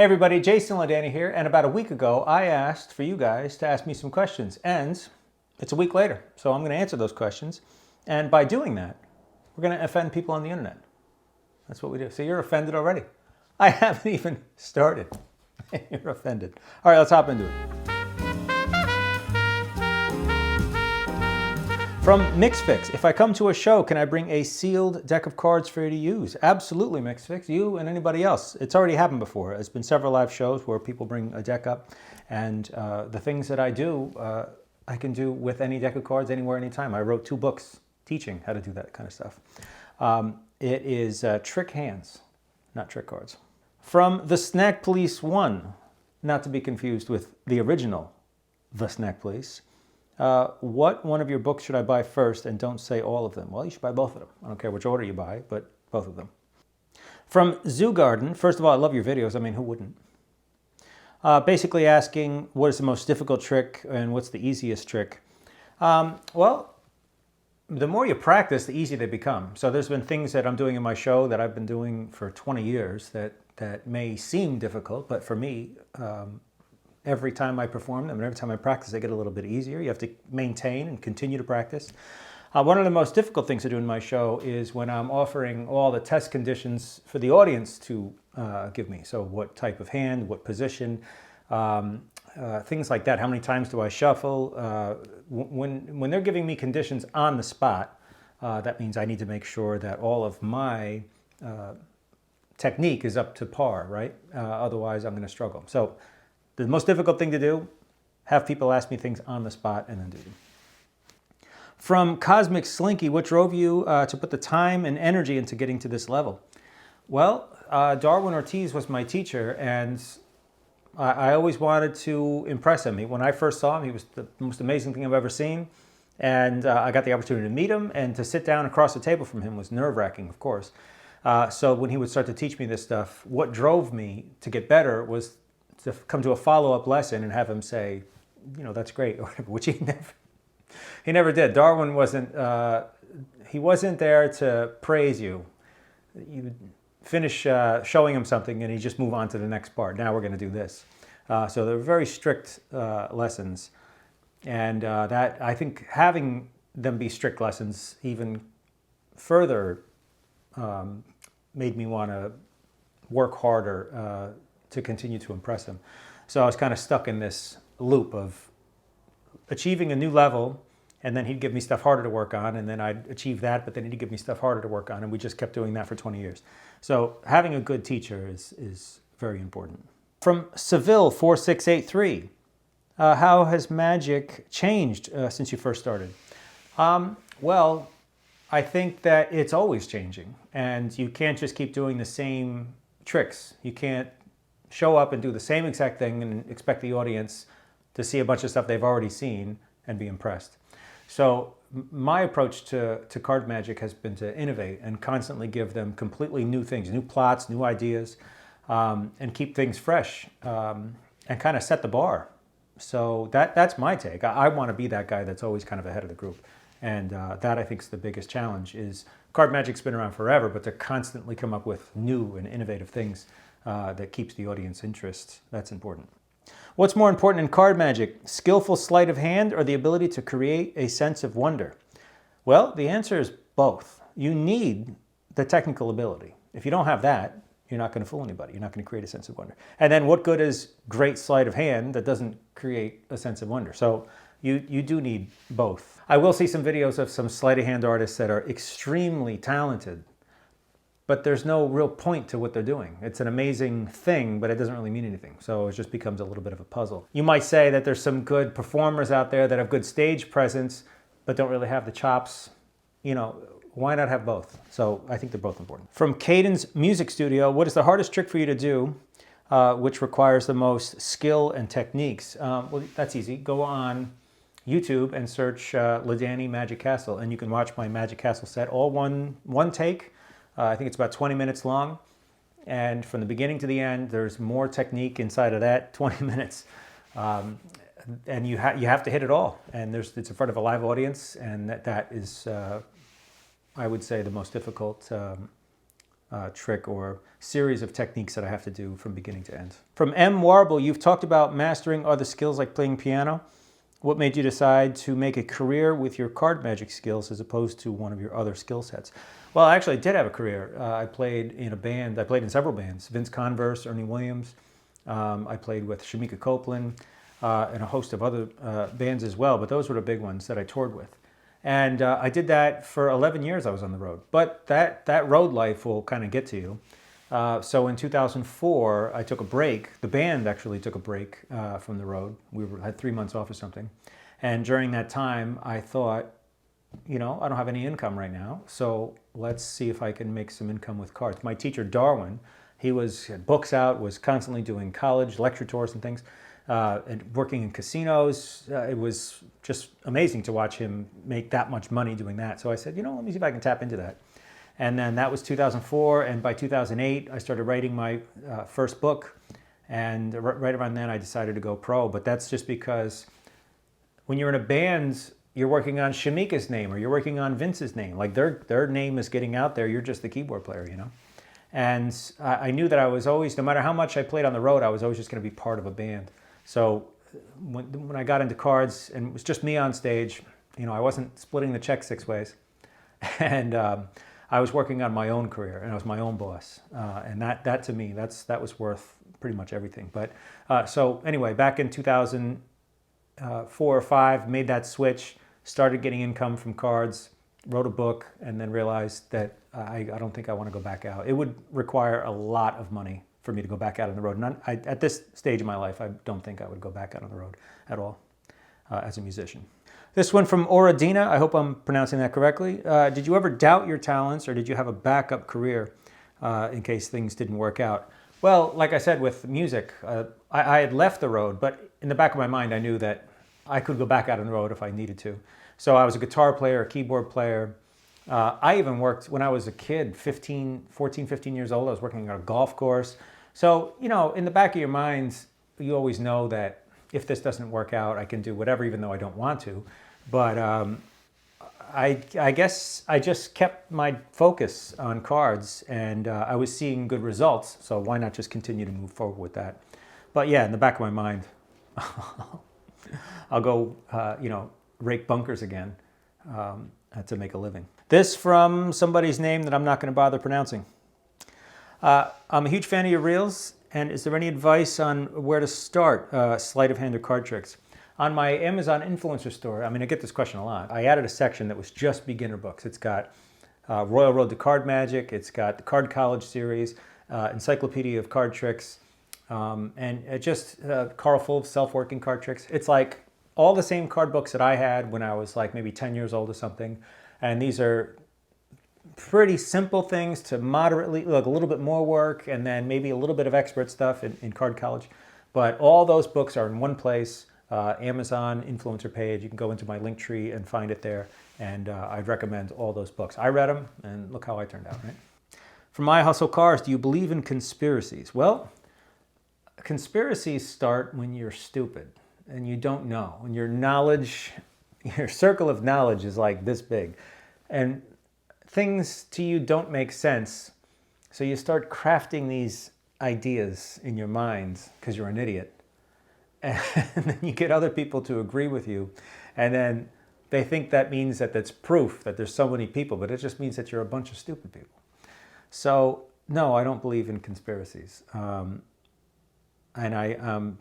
Hey everybody, Jason Ladany here, and about a week ago I asked for you guys to ask me some questions, and it's a week later, so I'm going to answer those questions, and by doing that, we're going to offend people on the internet. That's what we do. So you're offended already. I haven't even started. You're offended. All right, let's hop into it. From MixFix, if I come to a show, can I bring a sealed deck of cards for you to use? Absolutely, MixFix, you and anybody else. It's already happened before. There's been several live shows where people bring a deck up, and the things that I do, I can do with any deck of cards, anywhere, anytime. I wrote 2 books teaching how to do that kind of stuff. It is trick hands, not trick cards. From The Snack Police 1, not to be confused with the original The Snack Police. What one of your books should I buy first, and don't say all of them? Well, you should buy both of them. I don't care which order you buy, but both of them. From Zoo Garden, first of all, I love your videos. I mean, who wouldn't? Basically asking, what is the most difficult trick and what's the easiest trick? Well, the more you practice, the easier they become. So there's been things that I'm doing in my show that I've been doing for 20 years that may seem difficult, but for me, every time I perform them and every time I practice, they get a little bit easier. You have to maintain and continue to practice. One of the most difficult things to do in my show is when I'm offering all the test conditions for the audience to give me. So what type of hand, what position, things like that. How many times do I shuffle? When they're giving me conditions on the spot, that means I need to make sure that all of my technique is up to par, right? Otherwise, I'm going to struggle. So the most difficult thing to do, have people ask me things on the spot and then do them. From Cosmic Slinky, what drove you to put the time and energy into getting to this level? Well, Darwin Ortiz was my teacher, and I always wanted to impress him. When I first saw him, he was the most amazing thing I've ever seen, and I got the opportunity to meet him, and to sit down across the table from him was nerve-wracking, of course. So when he would start to teach me this stuff, what drove me to get better was to come to a follow-up lesson and have him say, you know, that's great, or whatever, which he never did. Darwin wasn't, he wasn't there to praise you. You finish showing him something and he just move on to the next part. Now we're going to do this. So they're very strict lessons. And that, I think having them be strict lessons even further made me want to work harder to continue to impress him. So I was kind of stuck in this loop of achieving a new level, and then he'd give me stuff harder to work on, and then I'd achieve that, but then he'd give me stuff harder to work on, and we just kept doing that for 20 years. So having a good teacher is very important. From Seville 4683, how has magic changed since you first started? Well, I think that it's always changing, and you can't just keep doing the same tricks. You can't show up and do the same exact thing and expect the audience to see a bunch of stuff they've already seen and be impressed. So my approach to card magic has been to innovate and constantly give them completely new things, new plots, new ideas, and keep things fresh and kind of set the bar. So that's my take. I want to be that guy that's always kind of ahead of the group. And that, I think, is the biggest challenge. Is card magic's been around forever, but to constantly come up with new and innovative things that keeps the audience interest. That's important. What's more important in card magic, skillful sleight of hand or the ability to create a sense of wonder? Well, the answer is both. You need the technical ability. If you don't have that, you're not going to fool anybody. You're not going to create a sense of wonder. And then what good is great sleight of hand that doesn't create a sense of wonder? So you do need both. I will see some videos of some sleight of hand artists that are extremely talented, but there's no real point to what they're doing. It's an amazing thing, but it doesn't really mean anything. So it just becomes a little bit of a puzzle. You might say that there's some good performers out there that have good stage presence, but don't really have the chops. You know, why not have both? So I think they're both important. From Caden's Music Studio, what is the hardest trick for you to do, which requires the most skill and techniques? Well, that's easy. Go on YouTube and search Ladany Magic Castle, and you can watch my Magic Castle set, all one take. I think it's about 20 minutes long, and from the beginning to the end, there's more technique inside of that 20 minutes, and you have to hit it all. And it's in front of a live audience, and that is, I would say, the most difficult trick or series of techniques that I have to do from beginning to end. From M. Warble, you've talked about mastering other skills like playing piano. What made you decide to make a career with your card magic skills as opposed to one of your other skill sets? Well, actually, I did have a career. I played in a band. I played in several bands. Vince Converse, Ernie Williams. I played with Shamika Copeland and a host of other bands as well, but those were the big ones that I toured with. And I did that for 11 years. I was on the road. But that road life will kind of get to you. So in 2004, I took a break. The band actually took a break from the road. Had 3 months off or something. And during that time, I thought, I don't have any income right now, so let's see if I can make some income with cards. My teacher, Darwin, he had books out, was constantly doing college lecture tours and things, and working in casinos. It was just amazing to watch him make that much money doing that. So I said, let me see if I can tap into that. And then that was 2004, and by 2008, I started writing my first book. And right around then, I decided to go pro. But that's just because when you're in a band, you're working on Shamika's name or you're working on Vince's name. Like their name is getting out there. You're just the keyboard player, And I knew that I was always, no matter how much I played on the road, I was always just going to be part of a band. So when I got into cards and it was just me on stage, I wasn't splitting the check 6 ways. And I was working on my own career, and I was my own boss, and that to me, that was worth pretty much everything. But so anyway, back in 2004 or 5, made that switch, started getting income from cards, wrote a book, and then realized that I don't think I want to go back out. It would require a lot of money for me to go back out on the road. And at this stage of my life, I don't think I would go back out on the road at all as a musician. This one from Oradina, I hope I'm pronouncing that correctly. Did you ever doubt your talents, or did you have a backup career in case things didn't work out? Well, like I said with music, I had left the road, but in the back of my mind I knew that I could go back out on the road if I needed to. So I was a guitar player, a keyboard player. I even worked when I was a kid, 14, 15 years old. I was working on a golf course. So, in the back of your mind, you always know that if this doesn't work out, I can do whatever, even though I don't want to. But I guess I just kept my focus on cards, and I was seeing good results. So why not just continue to move forward with that? But yeah, in the back of my mind, I'll go, rake bunkers again to make a living. This from somebody's name that I'm not going to bother pronouncing. I'm a huge fan of your reels. And is there any advice on where to start sleight of hand or card tricks? On my Amazon influencer store, I get this question a lot. I added a section that was just beginner books. It's got Royal Road to Card Magic. It's got the Card College series, Encyclopedia of Card Tricks, and just Carl Fulves Self-Working Card Tricks. It's like all the same card books that I had when I was like maybe 10 years old or something. And these are pretty simple things to moderately, like a little bit more work, and then maybe a little bit of expert stuff in Card College. But all those books are in one place, Amazon influencer page. You can go into my link tree and find it there. And I'd recommend all those books. I read them, and look how I turned out, right? From My Hustle Cars, do you believe in conspiracies? Well, conspiracies start when you're stupid and you don't know. When your circle of knowledge is like this big. And things to you don't make sense, so you start crafting these ideas in your mind because you're an idiot. And then you get other people to agree with you, and then they think that means that that's proof that there's so many people, but it just means that you're a bunch of stupid people. So no, I don't believe in conspiracies. And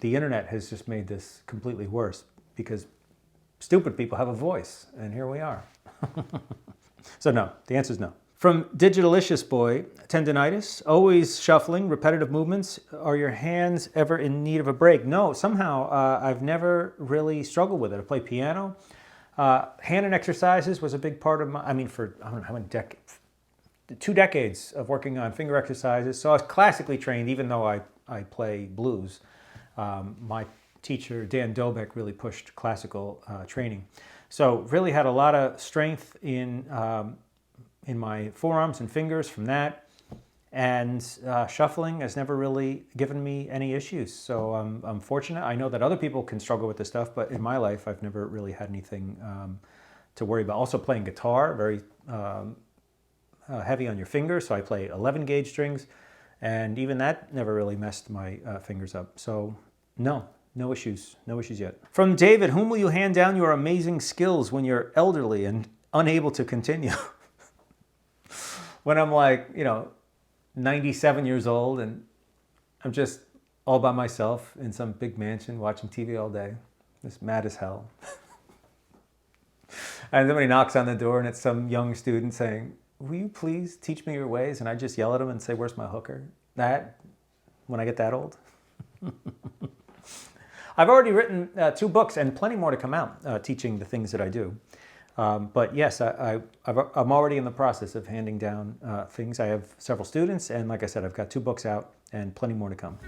the internet has just made this completely worse because stupid people have a voice, and here we are. So no, the answer is no. From Digitalicious Boy, tendinitis, always shuffling, repetitive movements. Are your hands ever in need of a break? No, somehow I've never really struggled with it. I play piano. Hand and exercises was a big part of my, for I don't know how many decades, 2 decades of working on finger exercises. So I was classically trained, even though I play blues. My teacher, Dan Dobek, really pushed classical training. So really had a lot of strength in my forearms and fingers from that. And shuffling has never really given me any issues. So I'm fortunate. I know that other people can struggle with this stuff, but in my life, I've never really had anything to worry about. Also playing guitar, very heavy on your fingers, so I play 11 gauge strings, and even that never really messed my fingers up. So no issues yet. From David, whom will you hand down your amazing skills when you're elderly and unable to continue? When I'm like, 97 years old and I'm just all by myself in some big mansion watching TV all day, just mad as hell. And somebody knocks on the door and it's some young student saying, will you please teach me your ways? And I just yell at them and say, where's my hooker? That, when I get that old. I've already written 2 books and plenty more to come out teaching the things that I do. But yes, I'm already in the process of handing down things. I have several students, and like I said, I've got 2 books out and plenty more to come.